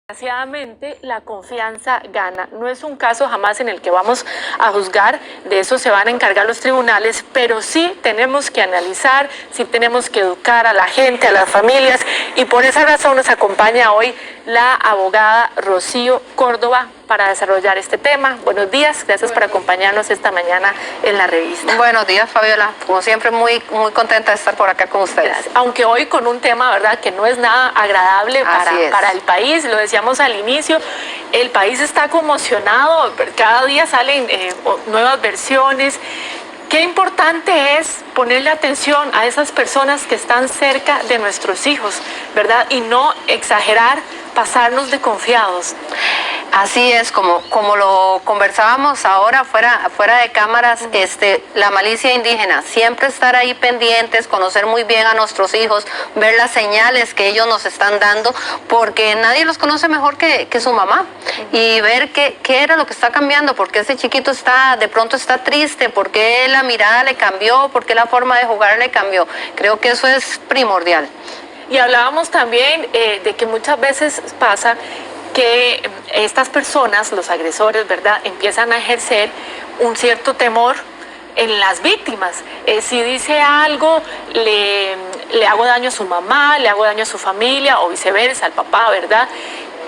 Desgraciadamente, la confianza gana. No es un caso jamás en el que vamos a juzgar, de eso se van a encargar los tribunales, pero sí tenemos que analizar, sí tenemos que educar a la gente, a las familias, y por esa razón nos acompaña hoy la abogada Rocío Córdoba para desarrollar este tema. Buenos días, gracias por acompañarnos esta mañana en la revista. Buenos días, Fabiola. Como siempre, muy contenta de estar por acá con ustedes. Gracias. Aunque hoy con un tema, ¿verdad?, que no es nada agradable para el país, lo decíamos al inicio, el país está conmocionado, cada día salen nuevas versiones. Qué importante es ponerle atención a esas personas que están cerca de nuestros hijos, ¿verdad? Y no exagerar, pasarnos de confiados. Así es, como lo conversábamos ahora fuera de cámaras, la malicia indígena, siempre estar ahí pendientes, conocer muy bien a nuestros hijos, ver las señales que ellos nos están dando, porque nadie los conoce mejor que su mamá, y ver qué era lo que está cambiando, porque ese chiquito de pronto está triste, porque la mirada le cambió, porque la forma de jugar le cambió. Creo que eso es primordial. Y hablábamos también de que muchas veces pasa que estas personas, los agresores, ¿verdad?, empiezan a ejercer un cierto temor en las víctimas. Si dice algo, le hago daño a su mamá, le hago daño a su familia, o viceversa, al papá, ¿verdad?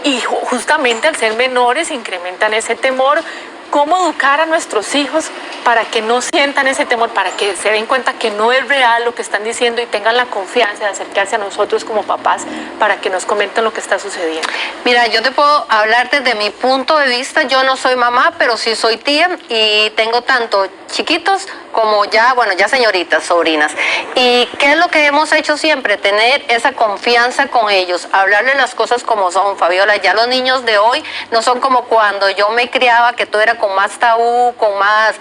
Y justamente al ser menores incrementan ese temor. ¿Cómo educar a nuestros hijos para que no sientan ese temor, para que se den cuenta que no es real lo que están diciendo y tengan la confianza de acercarse a nosotros como papás para que nos comenten lo que está sucediendo? Mira, yo te puedo hablar desde mi punto de vista. Yo no soy mamá, pero sí soy tía, y tengo tanto chiquitos como ya señoritas, sobrinas. ¿Y qué es lo que hemos hecho siempre? Tener esa confianza con ellos, hablarles las cosas como son, Fabiola. Ya los niños de hoy no son como cuando yo me criaba, que todo era con más tabú, con más,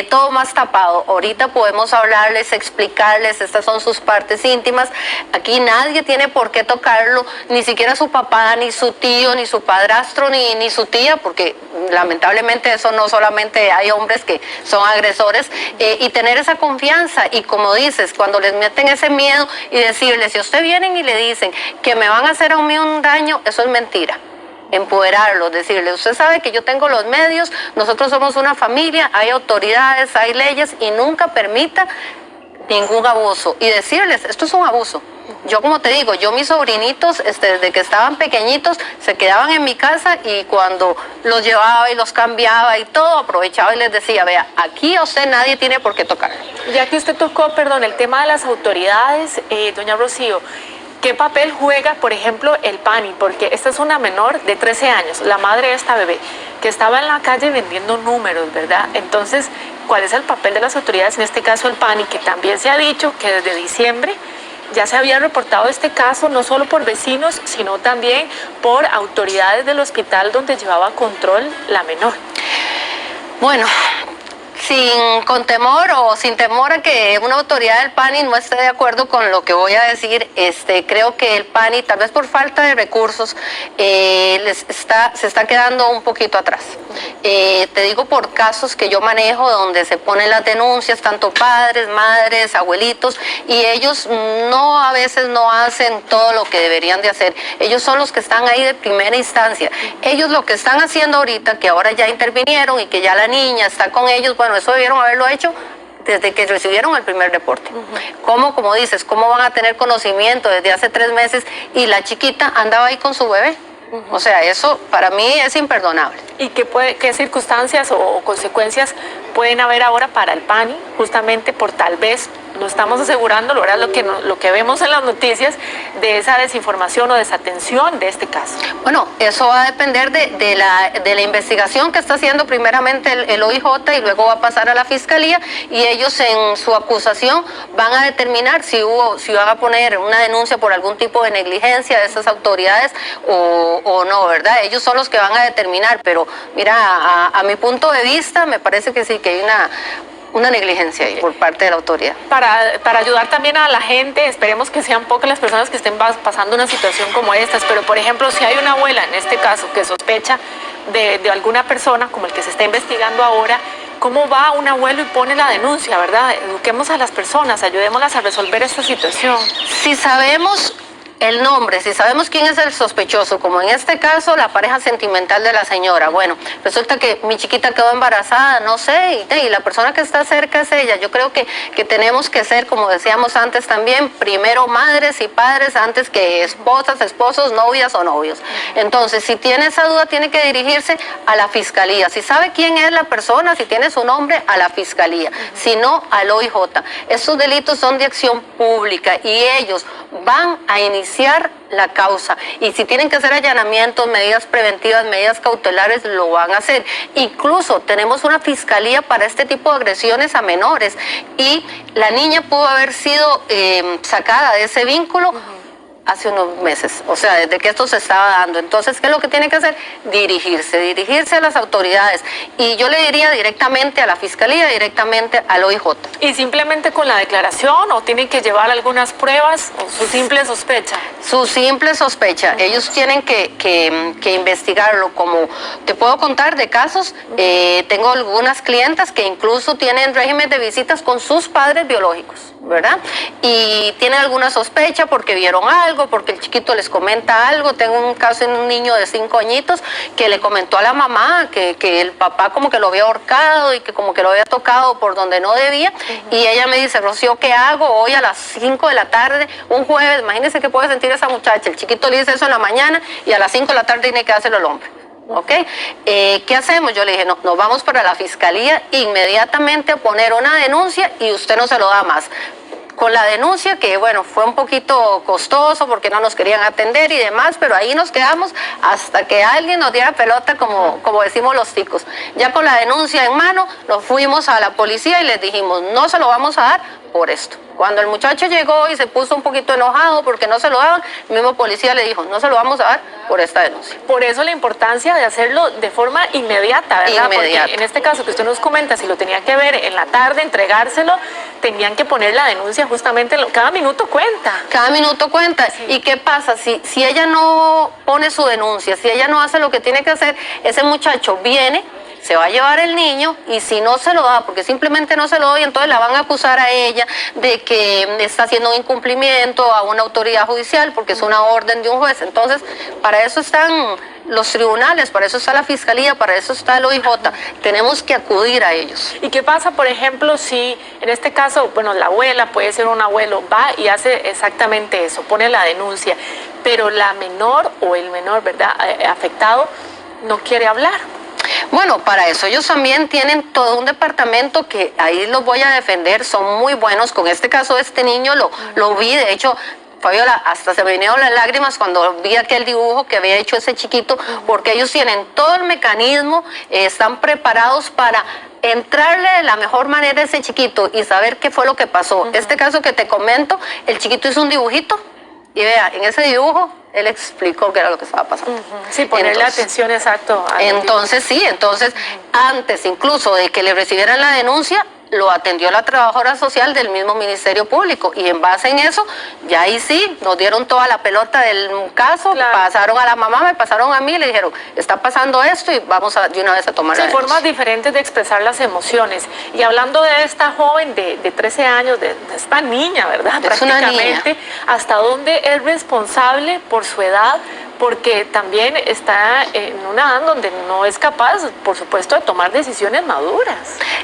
todo más tapado. Ahorita podemos hablarles, explicarles, estas son sus partes íntimas. Aquí nadie tiene por qué tocarlo, ni siquiera su papá, ni su tío, ni su padrastro, ni su tía, porque lamentablemente eso no solamente hay hombres que son agresores, y tener esa confianza. Y como dices, cuando les meten ese miedo y decirles, si ustedes vienen y le dicen que me van a hacer a mí un daño, eso es mentira. Empoderarlos, decirles, usted sabe que yo tengo los medios, nosotros somos una familia, hay autoridades, hay leyes, y nunca permita ningún abuso. Y decirles, esto es un abuso. Yo, como te digo, mis sobrinitos, desde que estaban pequeñitos, se quedaban en mi casa, y cuando los llevaba y los cambiaba y todo, aprovechaba y les decía, vea, aquí a usted nadie tiene por qué tocar. Ya que usted tocó, el tema de las autoridades, doña Rocío, ¿qué papel juega, por ejemplo, el PANI? Porque esta es una menor de 13 años, la madre de esta bebé, que estaba en la calle vendiendo números, ¿verdad? Entonces, ¿cuál es el papel de las autoridades, en este caso el PANI, que también se ha dicho que desde diciembre ya se había reportado este caso, no solo por vecinos, sino también por autoridades del hospital donde llevaba control la menor? Bueno, con temor o sin temor a que una autoridad del PANI no esté de acuerdo con lo que voy a decir, creo que el PANI, tal vez por falta de recursos, se está quedando un poquito atrás. Te digo por casos que yo manejo, donde se ponen las denuncias, tanto padres, madres, abuelitos, y ellos a veces no hacen todo lo que deberían de hacer. Ellos son los que están ahí de primera instancia. Ellos lo que están haciendo ahorita, que ahora ya intervinieron y que ya la niña está con ellos, bueno, eso debieron haberlo hecho desde que recibieron el primer reporte. Como dices, ¿cómo van a tener conocimiento desde hace 3 meses y la chiquita andaba ahí con su bebé? O sea, eso para mí es imperdonable. ¿Y qué circunstancias o consecuencias pueden haber ahora para el PANI, justamente por tal vez, no estamos asegurando, lo que vemos en las noticias, de esa desinformación o desatención de este caso? Bueno, eso va a depender de la investigación que está haciendo primeramente el OIJ, y luego va a pasar a la Fiscalía, y ellos en su acusación van a determinar si van a poner una denuncia por algún tipo de negligencia de esas autoridades o no, ¿verdad? Ellos son los que van a determinar, pero mira, a mi punto de vista me parece que sí, que hay una negligencia ahí por parte de la autoridad. Para ayudar también a la gente, esperemos que sean pocas las personas que estén pasando una situación como estas, pero por ejemplo, si hay una abuela en este caso que sospecha de alguna persona, como el que se está investigando ahora, ¿cómo va un abuelo y pone la denuncia, verdad? Eduquemos a las personas, ayudémoslas a resolver esta situación. Si sabemos El nombre, si sabemos quién es el sospechoso, como en este caso la pareja sentimental de la señora, bueno, resulta que mi chiquita quedó embarazada, no sé, y la persona que está cerca es ella. Yo creo que tenemos que ser, como decíamos antes también, primero madres y padres antes que esposas, esposos, novias o novios. Entonces, si tiene esa duda, tiene que dirigirse a la fiscalía. Si sabe quién es la persona, si tiene su nombre, a la fiscalía, si no, al OIJ. Estos delitos son de acción pública y ellos van a iniciar la causa, y si tienen que hacer allanamientos, medidas preventivas, medidas cautelares, lo van a hacer. Incluso tenemos una fiscalía para este tipo de agresiones a menores, y la niña pudo haber sido sacada de ese vínculo hace unos meses, o sea, desde que esto se estaba dando. Entonces, ¿qué es lo que tiene que hacer? Dirigirse a las autoridades, y yo le diría directamente a la fiscalía, directamente al OIJ. ¿Y simplemente con la declaración, o tienen que llevar algunas pruebas, o su simple sospecha? Su simple sospecha. Ellos tienen que investigarlo. Como te puedo contar de casos, tengo algunas clientas que incluso tienen régimen de visitas con sus padres biológicos, ¿verdad? Y tienen alguna sospecha porque vieron algo, porque el chiquito les comenta algo. Tengo un caso en un niño de 5 añitos que le comentó a la mamá que el papá como que lo había ahorcado y que como que lo había tocado por donde no debía. Y ella me dice: Rocío, ¿qué hago hoy a las 5 de la tarde, un jueves? Imagínense qué puede sentir esa muchacha. El chiquito le dice eso en la mañana y a las 5 de la tarde tiene que dárselo al hombre. ¿Ok? ¿Qué hacemos? Yo le dije: no, nos vamos para la fiscalía inmediatamente a poner una denuncia, y usted no se lo da más. Con la denuncia, que bueno, fue un poquito costoso porque no nos querían atender y demás, pero ahí nos quedamos hasta que alguien nos diera pelota, como decimos los ticos. Ya con la denuncia en mano, nos fuimos a la policía y les dijimos: no se lo vamos a dar por esto. Cuando el muchacho llegó y se puso un poquito enojado porque no se lo daban, el mismo policía le dijo: no se lo vamos a dar por esta denuncia. Por eso la importancia de hacerlo de forma inmediata, ¿verdad? Inmediata. Porque en este caso que usted nos comenta, si lo tenía que ver en la tarde, entregárselo, tenían que poner la denuncia justamente, cada minuto cuenta. Cada minuto cuenta. Sí. ¿Y qué pasa? Si ella no pone su denuncia, si ella no hace lo que tiene que hacer, ese muchacho viene, se va a llevar el niño, y si no se lo da, porque simplemente no se lo doy, entonces la van a acusar a ella de que está haciendo un incumplimiento a una autoridad judicial, porque es una orden de un juez. Entonces, para eso están los tribunales, para eso está la fiscalía, para eso está el OIJ. Tenemos que acudir a ellos. ¿Y qué pasa, por ejemplo, si en este caso, bueno, la abuela, puede ser un abuelo, va y hace exactamente eso, pone la denuncia, pero la menor o el menor, ¿verdad?, afectado, no quiere hablar? Bueno, para eso ellos también tienen todo un departamento que ahí los voy a defender, son muy buenos. Con este caso de este niño lo vi, de hecho, Fabiola, hasta se me vinieron las lágrimas cuando vi aquel dibujo que había hecho ese chiquito, porque ellos tienen todo el mecanismo, están preparados para entrarle de la mejor manera a ese chiquito y saber qué fue lo que pasó. Este caso que te comento, el chiquito hizo un dibujito, y vea, en ese dibujo él explicó qué era lo que estaba pasando. Sí, ponerle atención, exacto. Entonces, sí, antes incluso de que le recibieran la denuncia, lo atendió la trabajadora social del mismo Ministerio Público, y en base en eso, ya ahí sí, nos dieron toda la pelota del caso, claro. Pasaron a la mamá, me pasaron a mí, le dijeron: está pasando esto, y vamos de una vez a tomar la denuncia. Formas diferentes de expresar las emociones. Y hablando de esta joven de 13 años, de esta niña, ¿verdad? Es una niña. ¿Hasta dónde es responsable por su edad? Porque también está en una edad donde no es capaz, por supuesto, de tomar decisiones maduras.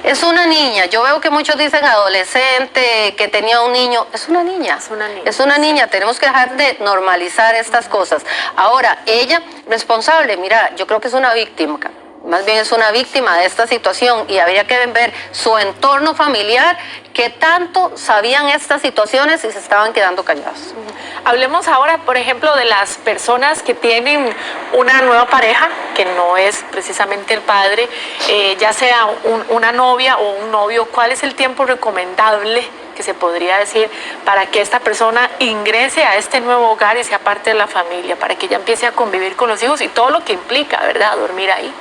Es una niña. Yo veo que muchos dicen adolescente, que tenía un niño. Es una niña. Es una niña. Es una niña. Tenemos que dejar de normalizar estas cosas. Ahora, ella, responsable, mira, yo creo que es una víctima. Más bien es una víctima de esta situación, y habría que ver su entorno familiar, qué tanto sabían estas situaciones y se estaban quedando callados. Hablemos ahora, por ejemplo, de las personas que tienen una nueva pareja, que no es precisamente el padre, ya sea una novia o un novio. ¿Cuál es el tiempo recomendable, que se podría decir, para que esta persona ingrese a este nuevo hogar y sea parte de la familia, para que ella empiece a convivir con los hijos y todo lo que implica, ¿verdad?, dormir ahí?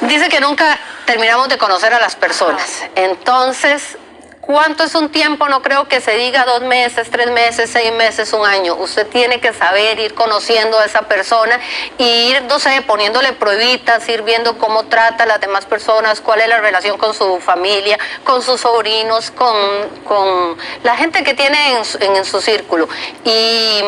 Dice que nunca terminamos de conocer a las personas. Entonces, ¿cuánto es un tiempo? No creo que se diga 2 meses, 3 meses, 6 meses, 1 año. Usted tiene que saber, ir conociendo a esa persona y ir, no sé, poniéndole pruebitas, ir viendo cómo trata a las demás personas, cuál es la relación con su familia, con sus sobrinos, con la gente que tiene en su círculo. Y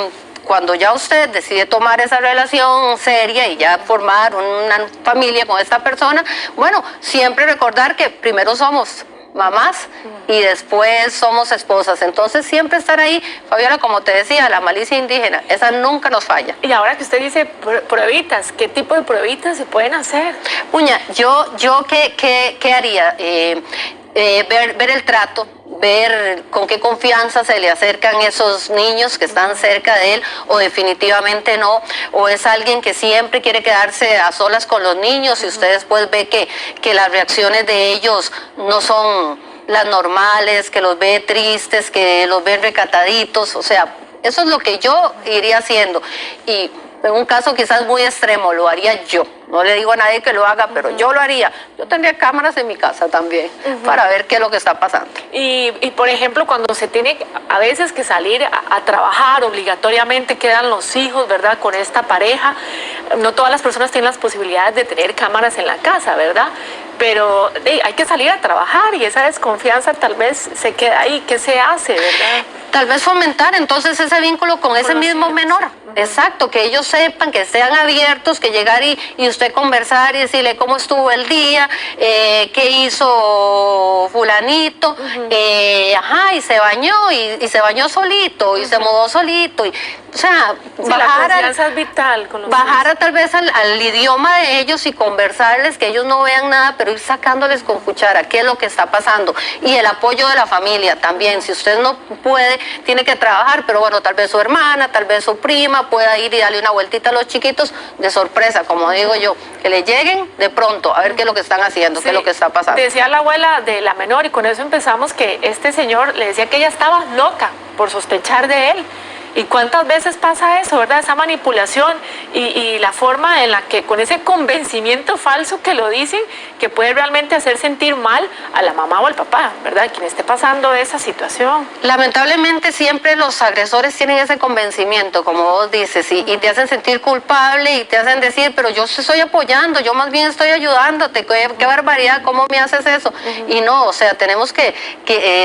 cuando ya usted decide tomar esa relación seria y ya formar una familia con esta persona, bueno, siempre recordar que primero somos mamás y después somos esposas. Entonces siempre estar ahí, Fabiola, como te decía, la malicia indígena, esa nunca nos falla. Y ahora que usted dice pruebitas, ¿qué tipo de pruebitas se pueden hacer? Uña, yo ¿qué haría? Ver el trato, ver con qué confianza se le acercan esos niños que están cerca de él, o definitivamente no, o es alguien que siempre quiere quedarse a solas con los niños y usted después ve que las reacciones de ellos no son las normales, que los ve tristes, que los ven recataditos. O sea, eso es lo que yo iría haciendo. Y en un caso quizás muy extremo, lo haría yo. No le digo a nadie que lo haga, pero yo lo haría. Yo tendría cámaras en mi casa también para ver qué es lo que está pasando. Y por ejemplo, cuando se tiene a veces que salir a trabajar, obligatoriamente quedan los hijos, ¿verdad? Con esta pareja. No todas las personas tienen las posibilidades de tener cámaras en la casa, ¿verdad? Pero hay que salir a trabajar y esa desconfianza tal vez se queda ahí. ¿Qué se hace, verdad? Tal vez fomentar entonces ese vínculo con ese mismo menor. Exacto, que ellos sepan, que sean abiertos, que llegar y usted conversar y decirle cómo estuvo el día, qué hizo fulanito, y se bañó y se bañó solito y se mudó solito. O sea, sí, la confianza es vital con los bajar tal vez al idioma de ellos y conversarles, que ellos no vean nada, pero ir sacándoles con cuchara qué es lo que está pasando. Y el apoyo de la familia también. Si usted no puede, tiene que trabajar, pero bueno, tal vez su hermana, tal vez su prima pueda ir y darle una vueltita a los chiquitos de sorpresa, como digo yo, que le lleguen de pronto a ver qué es lo que están haciendo, qué es lo que está pasando. Decía la abuela de la menor, y con eso empezamos, que este señor le decía que ella estaba loca por sospechar de él. ¿Y cuántas veces pasa eso, verdad? Esa manipulación y la forma en la que, con ese convencimiento falso que lo dicen, que puede realmente hacer sentir mal a la mamá o al papá, ¿verdad? Quien esté pasando esa situación. Lamentablemente siempre los agresores tienen ese convencimiento, como vos dices, y te hacen sentir culpable y te hacen decir, pero yo te estoy apoyando, yo más bien estoy ayudándote, qué barbaridad, ¿cómo me haces eso? Y no, o sea, tenemos que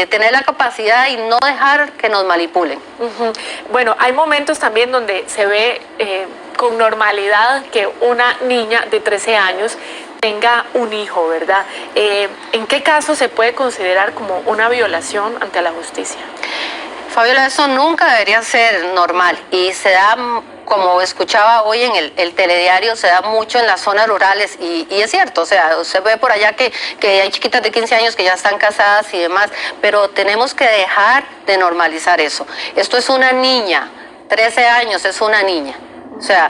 tener la capacidad y no dejar que nos manipulen. Bueno, hay momentos también donde se ve con normalidad que una niña de 13 años tenga un hijo, ¿verdad? ¿En qué caso se puede considerar como una violación ante la justicia? Fabiola, eso nunca debería ser normal y se da, como escuchaba hoy en el telediario, se da mucho en las zonas rurales y es cierto, o sea, se ve por allá que hay chiquitas de 15 años que ya están casadas y demás, pero tenemos que dejar de normalizar eso. Esto es una niña, 13 años es una niña, o sea,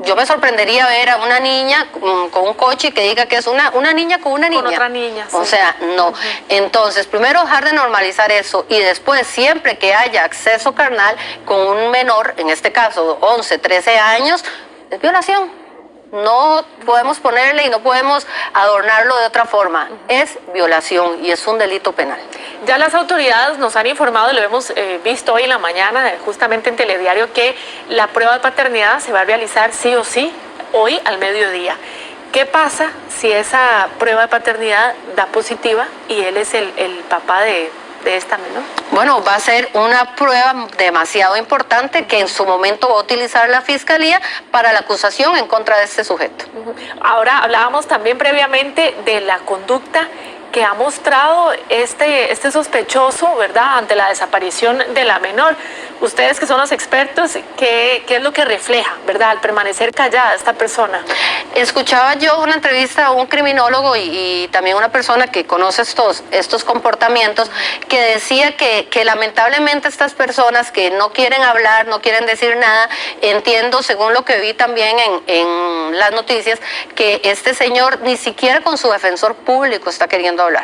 yo me sorprendería ver a una niña con un coche que diga que es una niña con una niña. Con otra niña, sí. O sea, no. Entonces, primero dejar de normalizar eso y después, siempre que haya acceso carnal con un menor, en este caso 11, 13 años, es violación. No podemos ponerle y no podemos adornarlo de otra forma. Es violación y es un delito penal. Ya las autoridades nos han informado, y lo hemos visto hoy en la mañana, justamente en Telediario, que la prueba de paternidad se va a realizar sí o sí hoy al mediodía. ¿Qué pasa si esa prueba de paternidad da positiva y él es el papá de esta menor? Bueno, va a ser una prueba demasiado importante que en su momento va a utilizar la Fiscalía para la acusación en contra de este sujeto. Ahora hablábamos también previamente de la conducta que ha mostrado este sospechoso, ¿verdad?, ante la desaparición de la menor. Ustedes que son los expertos, ¿qué es lo que refleja, ¿verdad?, al permanecer callada esta persona? Escuchaba yo una entrevista a un criminólogo y también una persona que conoce estos comportamientos, que decía que lamentablemente estas personas que no quieren hablar, no quieren decir nada, entiendo, según lo que vi también en las noticias, que este señor ni siquiera con su defensor público está queriendo hablar.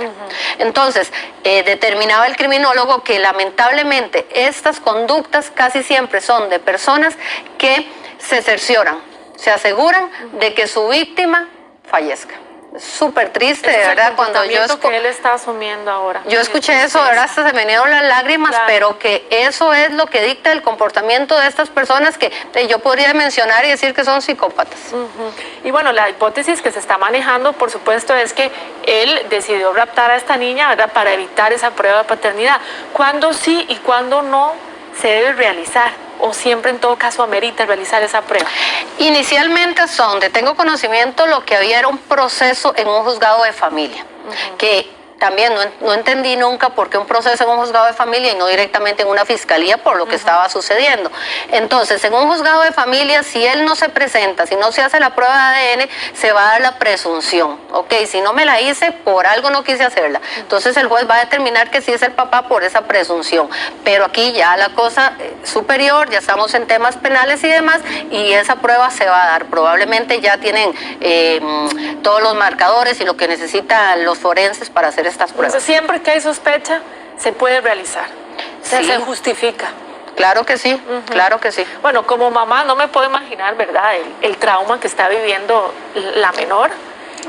Entonces, determinaba el criminólogo que lamentablemente estas conductas casi siempre son de personas que se cercioran, se aseguran de que su víctima fallezca. Es súper triste, de verdad, cuando que él está asumiendo ahora. Yo escuché eso, de verdad, hasta se me vinieron las lágrimas, claro. Pero que eso es lo que dicta el comportamiento de estas personas que yo podría mencionar y decir que son psicópatas. Y bueno, la hipótesis que se está manejando, por supuesto, es que él decidió raptar a esta niña, ¿verdad?, para evitar esa prueba de paternidad. ¿Cuándo sí y cuándo no se debe realizar o siempre en todo caso amerita realizar esa prueba? Inicialmente, hasta donde tengo conocimiento, lo que había era un proceso en un juzgado de familia, que también no entendí nunca por qué un proceso en un juzgado de familia y no directamente en una fiscalía por lo que estaba sucediendo. Entonces, en un juzgado de familia, si él no se presenta, si no se hace la prueba de ADN, se va a dar la presunción. Ok, si no me la hice, por algo no quise hacerla. Entonces, el juez va a determinar que sí es el papá por esa presunción. Pero aquí ya la cosa superior, ya estamos en temas penales y demás, y esa prueba se va a dar. Probablemente ya tienen todos los marcadores y lo que necesitan los forenses para hacer estas pruebas. Entonces, siempre que hay sospecha, se puede realizar. Sí. Se justifica. Claro que sí, claro que sí. Bueno, como mamá no me puedo imaginar, ¿verdad?, el trauma que está viviendo la menor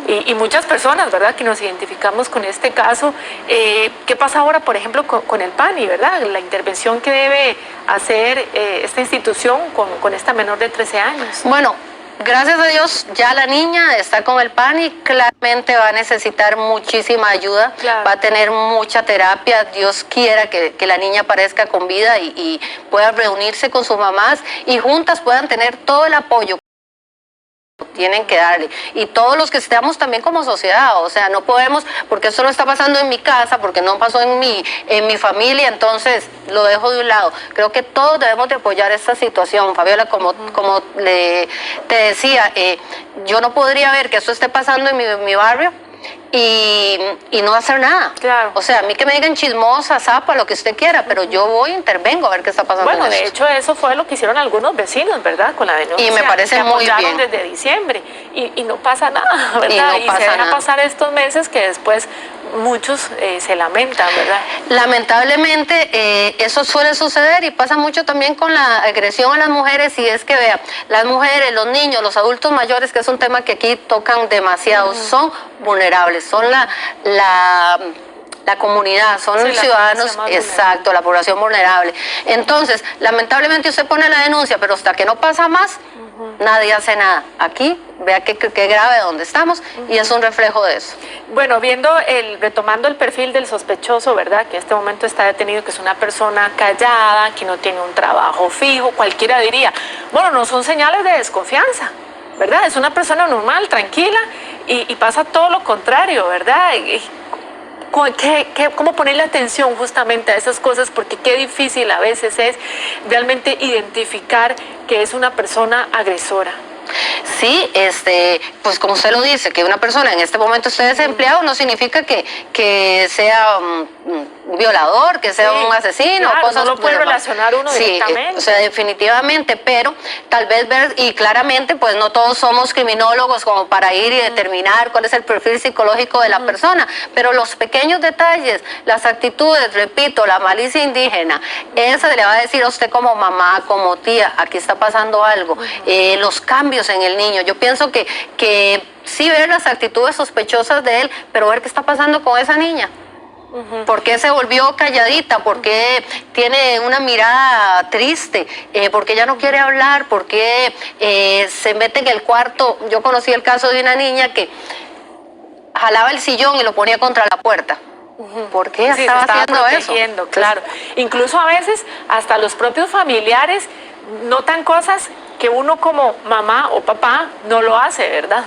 y muchas personas, ¿verdad?, que nos identificamos con este caso. ¿Qué pasa ahora, por ejemplo, con el PANI, ¿verdad? La intervención que debe hacer esta institución con esta menor de 13 años. Bueno, gracias a Dios, ya la niña está con el PANI, claramente va a necesitar muchísima ayuda, Claro. va a tener mucha terapia. Dios quiera que la niña aparezca con vida y pueda reunirse con sus mamás y juntas puedan tener todo el apoyo que tienen que darle. Y todos los que estamos también como sociedad, o sea, no podemos, porque esto no está pasando en mi casa, porque no pasó en mi familia, entonces lo dejo de un lado. Creo que todos debemos de apoyar esta situación, Fabiola, como te decía, yo no podría ver que esto esté pasando en mi barrio y no hacer nada. Claro. O sea, a mí que me digan chismosa, zapa, lo que usted quiera, pero yo voy, intervengo a ver qué está pasando. Bueno, en de esto. hecho eso fue lo que hicieron algunos vecinos, ¿verdad?, con la denuncia. Y me parece que muy apoyaron bien. desde diciembre y no pasa nada, ¿verdad? Y no se pasa deja nada. pasar estos meses que después muchos se lamentan, ¿verdad? Lamentablemente eso suele suceder y pasa mucho también con la agresión a las mujeres, y es que vea, las mujeres, los niños, los adultos mayores, que es un tema que aquí tocan demasiado, son vulnerables, son la comunidad, son Sí, los la ciudadanos, población más exacto, la población vulnerable. Entonces, lamentablemente usted pone la denuncia, pero hasta que no pasa más, nadie hace nada. Aquí, vea qué grave donde estamos, y es un reflejo de eso. Bueno, retomando el perfil del sospechoso, ¿verdad?, que en este momento está detenido, que es una persona callada, que no tiene un trabajo fijo, cualquiera diría, bueno, no son señales de desconfianza, ¿verdad? Es una persona normal, tranquila, y pasa todo lo contrario, ¿verdad? ¿Cómo ponerle atención justamente a esas cosas? Porque qué difícil a veces es realmente identificar que es una persona agresora. Sí, pues como usted lo dice, que una persona en este momento esté desempleado no significa que sea un violador, que sea un asesino, claro, cosas. no lo puede relacionar uno directamente. O sea, definitivamente, pero tal vez ver, y claramente, pues no todos somos criminólogos como para ir y determinar cuál es el perfil psicológico de la persona, pero los pequeños detalles, las actitudes, repito, la malicia indígena, esa le va a decir a usted como mamá, como tía, aquí está pasando algo, los cambios en el niño. Yo pienso que sí ver las actitudes sospechosas de él, pero ver qué está pasando con esa niña. ¿Por qué se volvió calladita? ¿Por qué tiene una mirada triste? ¿Por qué ella no quiere hablar? ¿Por qué se mete en el cuarto? Yo conocí el caso de una niña que jalaba el sillón y lo ponía contra la puerta. ¿Por qué Sí, estaba se estaba haciendo eso? protegiendo, claro. Incluso a veces hasta los propios familiares notan cosas que uno como mamá o papá no lo hace, ¿verdad?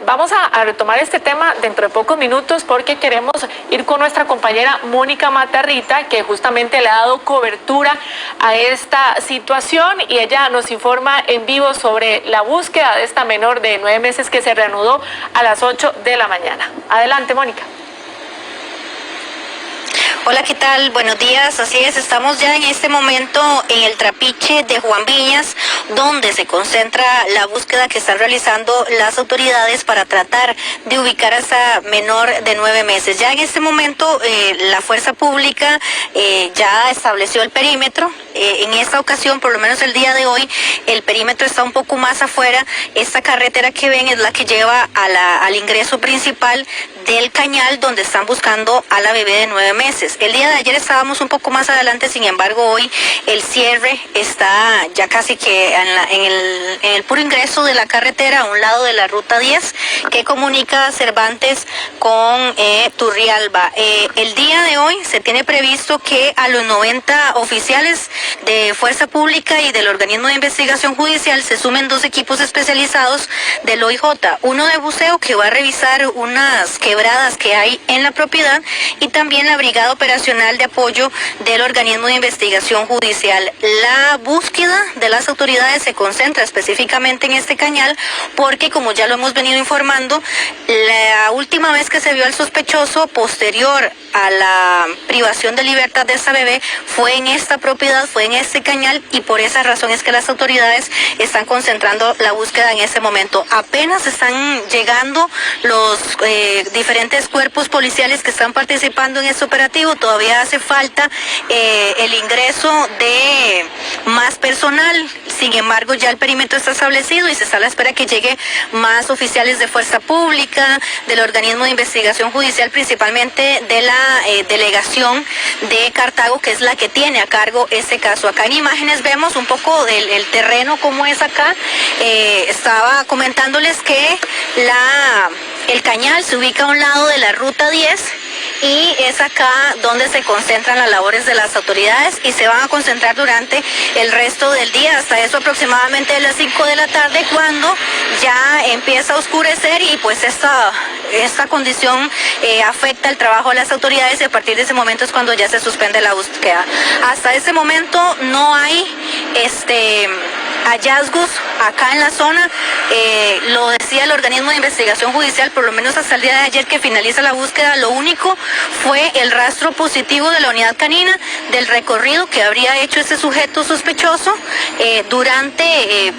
Vamos a retomar este tema dentro de pocos minutos porque queremos ir con nuestra compañera Mónica Matarrita, que justamente le ha dado cobertura a esta situación, y ella nos informa en vivo sobre la búsqueda de esta menor de 9 meses que se reanudó a las 8 de la mañana. Adelante, Mónica. Hola, ¿qué tal? Buenos días. Así es, estamos ya en este momento en el trapiche de Juan Viñas, donde se concentra la búsqueda que están realizando las autoridades para tratar de ubicar a esa menor de 9 meses. Ya en este momento la fuerza pública ya estableció el perímetro. En esta ocasión, por lo menos el día de hoy, el perímetro está un poco más afuera. Esta carretera que ven es la que lleva al ingreso principal del Cañal, donde están buscando a la bebé de 9 meses. autoridades. El día de ayer estábamos un poco más adelante, sin embargo hoy el cierre está ya casi que en el puro ingreso de la carretera a un lado de la ruta 10 que comunica Cervantes con Turrialba. El día de hoy se tiene previsto que a los 90 oficiales de Fuerza Pública y del organismo de investigación judicial se sumen 2 equipos especializados del OIJ, uno de buceo que va a revisar unas quebradas que hay en la propiedad y también la brigada operacional de apoyo del organismo de investigación judicial. La búsqueda de las autoridades se concentra específicamente en este cañal porque, como ya lo hemos venido informando, la última vez que se vio al sospechoso posterior a la privación de libertad de esta bebé fue en esta propiedad, fue en este cañal, y por esa razón es que las autoridades están concentrando la búsqueda en este momento. Apenas están llegando los diferentes cuerpos policiales que están participando en este operativo. Todavía hace falta el ingreso de más personal. Sin embargo, ya el perímetro está establecido y se está a la espera que llegue más oficiales de Fuerza Pública, del organismo de investigación judicial, principalmente de la delegación de Cartago, que es la que tiene a cargo este caso. Acá en imágenes vemos un poco del terreno, como es acá. Estaba comentándoles que el cañal se ubica a un lado de la ruta 10 y es acá donde se concentran las labores de las autoridades y se van a concentrar durante el resto del día, hasta eso aproximadamente de las 5 de la tarde, cuando ya empieza a oscurecer y pues esta condición afecta el trabajo de las autoridades, y a partir de ese momento es cuando ya se suspende la búsqueda. Hasta ese momento no hay hallazgos acá en la zona. Lo decía el organismo de investigación judicial, por lo menos hasta el día de ayer que finaliza la búsqueda, lo único fue el rastro positivo de la unidad canina del recorrido que habría hecho este sujeto sospechoso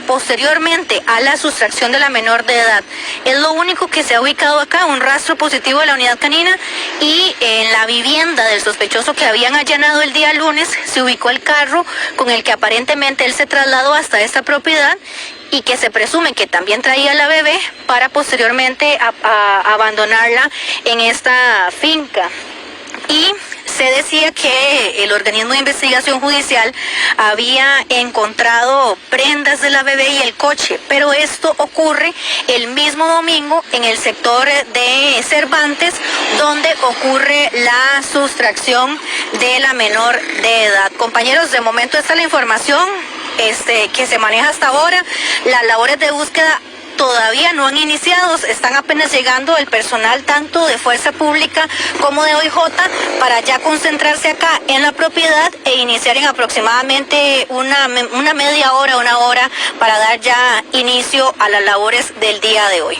posteriormente a la sustracción de la menor de edad. Es lo único que se ha ubicado acá, un rastro positivo de la unidad canina, y en la vivienda del sospechoso que habían allanado el día lunes se ubicó el carro con el que aparentemente él se trasladó hasta esta propiedad y que se presume que también traía a la bebé para posteriormente abandonarla en esta finca. Y se decía que el organismo de investigación judicial había encontrado prendas de la bebé y el coche, pero esto ocurre el mismo domingo en el sector de Cervantes, donde ocurre la sustracción de la menor de edad. Compañeros, de momento esta es la información que se maneja hasta ahora. Las labores de búsqueda todavía no han iniciado, están apenas llegando el personal tanto de Fuerza Pública como de OIJ para ya concentrarse acá en la propiedad e iniciar en aproximadamente una media hora, una hora, para dar ya inicio a las labores del día de hoy.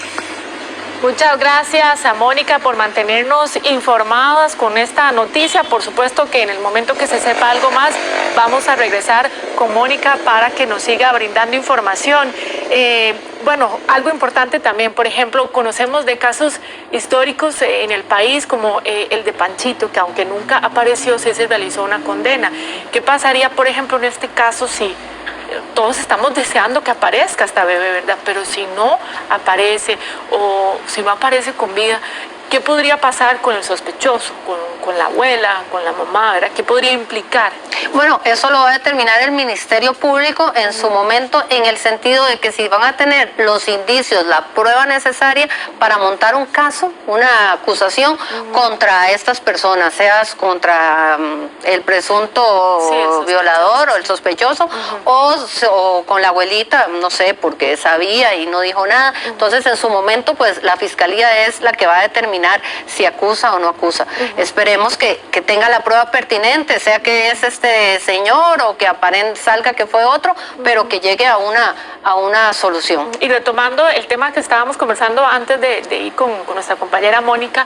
Muchas gracias a Mónica por mantenernos informadas con esta noticia. Por supuesto que en el momento que se sepa algo más, vamos a regresar con Mónica para que nos siga brindando información. Bueno, algo importante también, por ejemplo, conocemos de casos históricos en el país como el de Panchito, que aunque nunca apareció, sí se realizó una condena. ¿Qué pasaría, por ejemplo, en este caso si todos estamos deseando que aparezca esta bebé, ¿verdad? Pero si no aparece o si no aparece con vida, ¿qué podría pasar con el sospechoso, con la abuela, con la mamá, ¿verdad? ¿Qué podría implicar? Bueno, eso lo va a determinar el Ministerio Público en su momento, en el sentido de que si van a tener los indicios, la prueba necesaria para montar un caso, una acusación contra estas personas, seas contra el presunto violador o el sospechoso, o con la abuelita, no sé, porque sabía y no dijo nada. Entonces, en su momento, pues la Fiscalía es la que va a determinar si acusa o no acusa. Esperemos que tenga la prueba pertinente, sea que es este señor o que salga que fue otro, pero que llegue a una solución. Y retomando el tema que estábamos conversando antes de ir con nuestra compañera Mónica,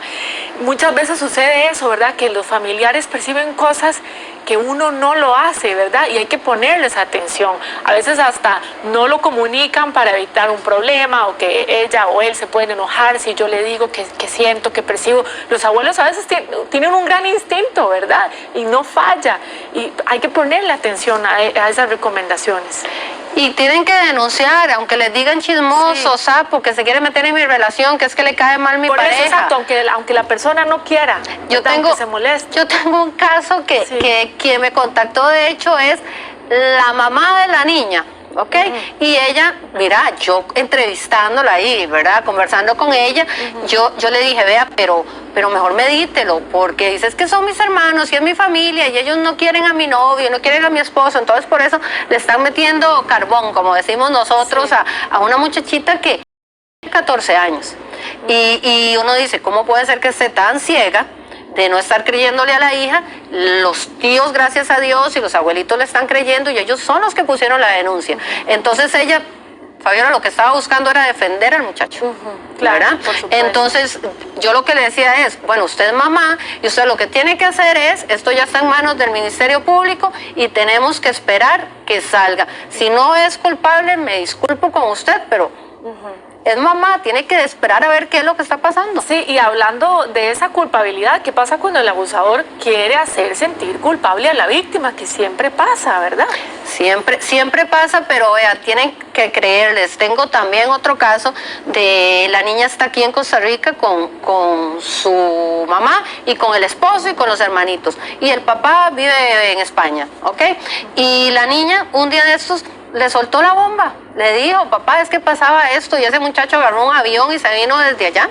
muchas veces sucede eso, ¿verdad? Que los familiares perciben cosas que uno no lo hace, ¿verdad? Y hay que ponerles atención. A veces hasta no lo comunican para evitar un problema, o que ella o él se pueden enojar si yo le digo que siento, que percibo. Los abuelos a veces tienen un gran instinto, ¿verdad? Y no falla. Y hay que ponerle atención a esas recomendaciones. Y tienen que denunciar, aunque les digan chismoso, sapo, que se quiere meter en mi relación, que es que le cae mal mi Por pareja. eso, exacto, aunque la persona no quiera, aunque se moleste. Yo tengo un caso que quien me contactó, de hecho, es la mamá de la niña. ¿Ok? Y ella, mira, yo entrevistándola ahí, ¿verdad? Conversando con ella, yo le dije, vea, pero mejor medítelo, porque dices que son mis hermanos y es mi familia y ellos no quieren a mi novio, no quieren a mi esposo, entonces por eso le están metiendo carbón, como decimos nosotros, a una muchachita que tiene 14 años. Y uno dice, ¿cómo puede ser que esté tan ciega de no estar creyéndole a la hija? Los tíos, gracias a Dios, y los abuelitos le están creyendo y ellos son los que pusieron la denuncia. Entonces ella, Fabiola, lo que estaba buscando era defender al muchacho. Claro, ¿verdad? por supuesto. Entonces yo lo que le decía es, bueno, usted es mamá y usted lo que tiene que hacer es, esto ya está en manos del Ministerio Público y tenemos que esperar que salga. Si no es culpable, me disculpo con usted, pero es mamá, tiene que esperar a ver qué es lo que está pasando. Sí, y hablando de esa culpabilidad, ¿qué pasa cuando el abusador quiere hacer sentir culpable a la víctima? Que siempre pasa, ¿verdad? Siempre pasa, pero vea, tienen que creerles. Tengo también otro caso de la niña está aquí en Costa Rica con su mamá y con el esposo y con los hermanitos. Y el papá vive en España, ¿ok? Y la niña, un día de estos, le soltó la bomba. Le dijo, papá, es que pasaba esto, y ese muchacho agarró un avión y se vino desde allá.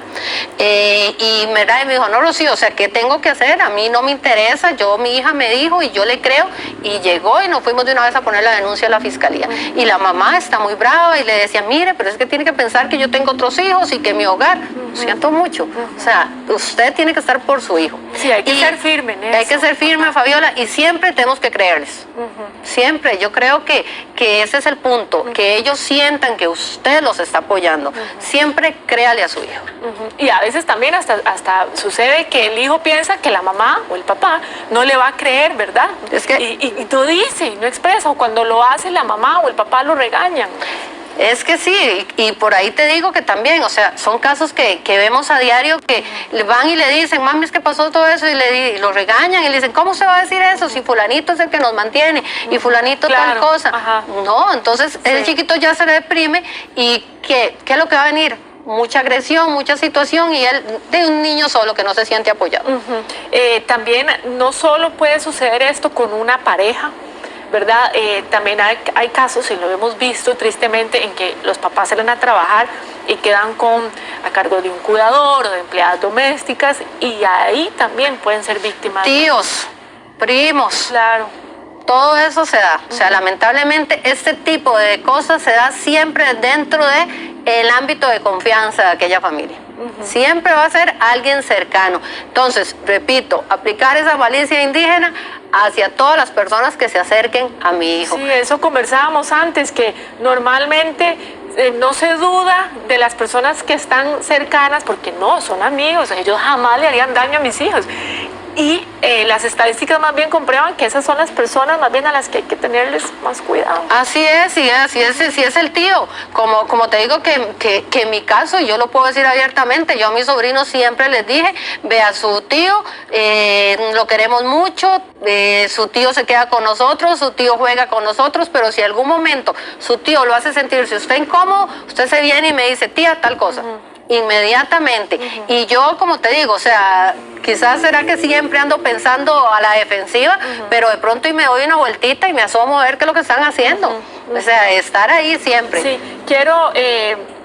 Y me dijo, no, Rocío, o sea, ¿qué tengo que hacer? A mí no me interesa, mi hija me dijo y yo le creo. Y llegó y nos fuimos de una vez a poner la denuncia a la fiscalía. Y la mamá está muy brava y le decía, mire, pero es que tiene que pensar que yo tengo otros hijos y que mi hogar, siento mucho. O sea, usted tiene que estar por su hijo. Sí, hay que ser firme en eso. Hay que ser firme, Fabiola, y siempre tenemos que creerles. Siempre, yo creo que ese es el punto, que ellos sientan que usted los está apoyando. Siempre créale a su hijo. Y a veces también hasta sucede que el hijo piensa que la mamá o el papá no le va a creer, ¿verdad? Es que y todo dice, y no expresa, o cuando lo hace la mamá o el papá lo regañan. Es que sí, y por ahí te digo que también, o sea, son casos que vemos a diario que le van y le dicen, mami, es que pasó todo eso, y lo regañan y le dicen, ¿cómo se va a decir eso si fulanito es el que nos mantiene y fulanito tal cosa? No, entonces el chiquito ya se deprime y ¿qué es lo que va a venir? Mucha agresión, mucha situación y él de un niño solo que no se siente apoyado. También no solo puede suceder esto con una pareja, ¿verdad? También hay casos, y lo hemos visto tristemente, en que los papás salen a trabajar y quedan a cargo de un cuidador o de empleadas domésticas, y ahí también pueden ser víctimas. Tíos, primos. Claro. Todo eso se da. O sea, lamentablemente este tipo de cosas se da siempre dentro del ámbito de confianza de aquella familia. Siempre va a ser alguien cercano. Entonces, repito, aplicar esa malicia indígena hacia todas las personas que se acerquen a mi hijo. Sí, eso conversábamos antes, que normalmente no se duda de las personas que están cercanas, porque no, son amigos, ellos jamás le harían daño a mis hijos. Y las estadísticas más bien comprueban que esas son las personas más bien a las que hay que tenerles más cuidado. Así es, sí es el tío. Como te digo que en mi caso, yo lo puedo decir abiertamente, yo a mis sobrinos siempre les dije, ve a su tío, lo queremos mucho, su tío se queda con nosotros, su tío juega con nosotros, pero si algún momento su tío lo hace sentirse usted incómodo, usted se viene y me dice, tía, tal cosa. Inmediatamente. Y yo, como te digo, o sea, quizás será que siempre ando pensando a la defensiva, pero de pronto y me doy una vueltita y me asomo a ver qué es lo que están haciendo. O sea, estar ahí siempre. Sí, quiero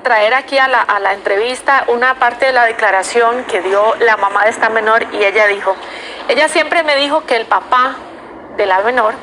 traer aquí a la entrevista una parte de la declaración que dio la mamá de esta menor, y ella dijo, ella siempre me dijo que el papá de la menor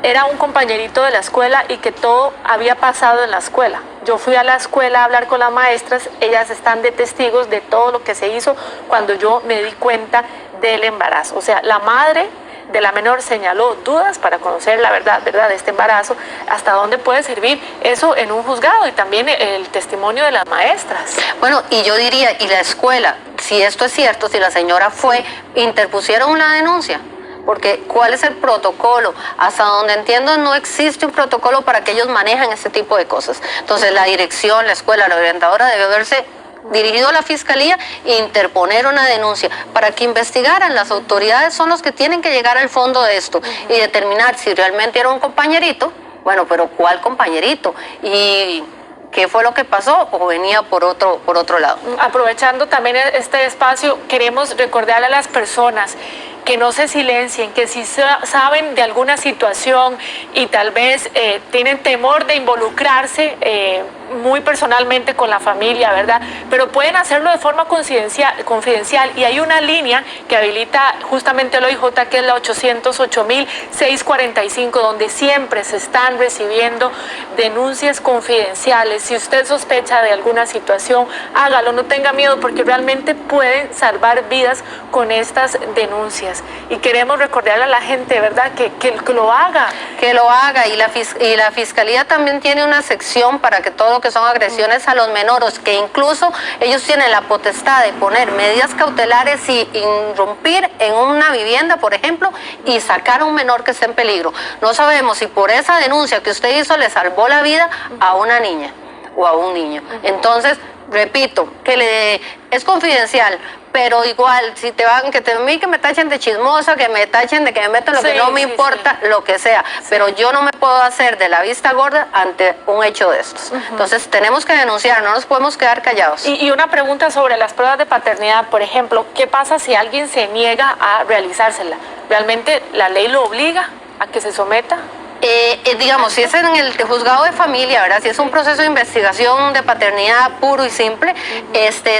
era un compañerito de la escuela y que todo había pasado en la escuela. Yo fui a la escuela a hablar con las maestras, ellas están de testigos de todo lo que se hizo cuando yo me di cuenta del embarazo. O sea, la madre de la menor señaló dudas para conocer la verdad de este embarazo, hasta dónde puede servir eso en un juzgado, y también el testimonio de las maestras. Bueno, y yo diría, y la escuela, si esto es cierto, si la señora fue, interpusieron una denuncia. Porque ¿cuál es el protocolo? Hasta donde entiendo no existe un protocolo para que ellos manejen este tipo de cosas. Entonces la dirección, la escuela, la orientadora debe haberse dirigido a la fiscalía e interponer una denuncia para que investigaran. Las autoridades son los que tienen que llegar al fondo de esto y determinar si realmente era un compañerito Bueno, pero ¿cuál compañerito? ¿Y qué fue lo que pasó? ¿O venía por otro lado? Aprovechando también este espacio, queremos recordarle a las personas que no se silencien, que si saben de alguna situación y tal vez tienen temor de involucrarse muy personalmente con la familia, ¿verdad? Pero pueden hacerlo de forma confidencial y hay una línea que habilita justamente el OIJ, que es la 808.645, donde siempre se están recibiendo denuncias confidenciales. Si usted sospecha de alguna situación, hágalo, no tenga miedo, porque realmente pueden salvar vidas con estas denuncias. Y queremos recordarle a la gente, ¿verdad?, que lo haga. Que lo haga, y la Fiscalía también tiene una sección para que todo lo que son agresiones a los menores, que incluso ellos tienen la potestad de poner medidas cautelares y irrumpir en una vivienda, por ejemplo, y sacar a un menor que esté en peligro. No sabemos si por esa denuncia que usted hizo le salvó la vida a una niña o a un niño. Entonces, repito, es confidencial, pero igual, si te van, que me tachen de chismosa, que me tachen de que me meto en lo que no me importa, lo que sea, pero yo no me puedo hacer de la vista gorda ante un hecho de estos. Entonces tenemos que denunciar, no nos podemos quedar callados. Y una pregunta sobre las pruebas de paternidad, por ejemplo, ¿qué pasa si alguien se niega a realizársela? ¿Realmente la ley lo obliga a que se someta? Digamos, si es en el juzgado de familia, ¿verdad? Si es un proceso de investigación de paternidad puro y simple,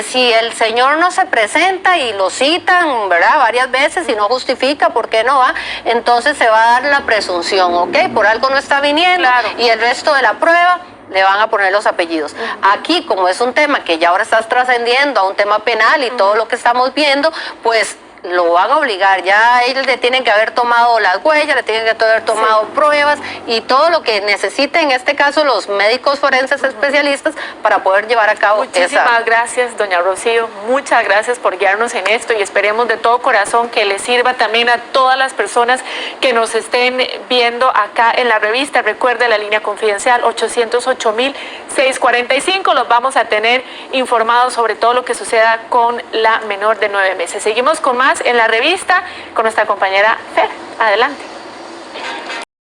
si el señor no se presenta y lo citan, ¿verdad?, varias veces y no justifica por qué no va, entonces se va a dar la presunción, ¿ok? Por algo no está viniendo, claro. Y el resto de la prueba le van a poner los apellidos. Aquí, como es un tema que ya ahora está trascendiendo a un tema penal y todo lo que estamos viendo, pues lo van a obligar, ya ellos le tienen que haber tomado las huellas, le tienen que haber tomado pruebas y todo lo que necesiten, en este caso los médicos forenses especialistas, para poder llevar a cabo Muchísimas gracias, doña Rocío, muchas gracias por guiarnos en esto y esperemos de todo corazón que les sirva también a todas las personas que nos estén viendo acá en la revista. Recuerde la línea confidencial 808.645, los vamos a tener informados sobre todo lo que suceda con la menor de 9 meses. Seguimos con más en la revista con nuestra compañera Fer. Adelante.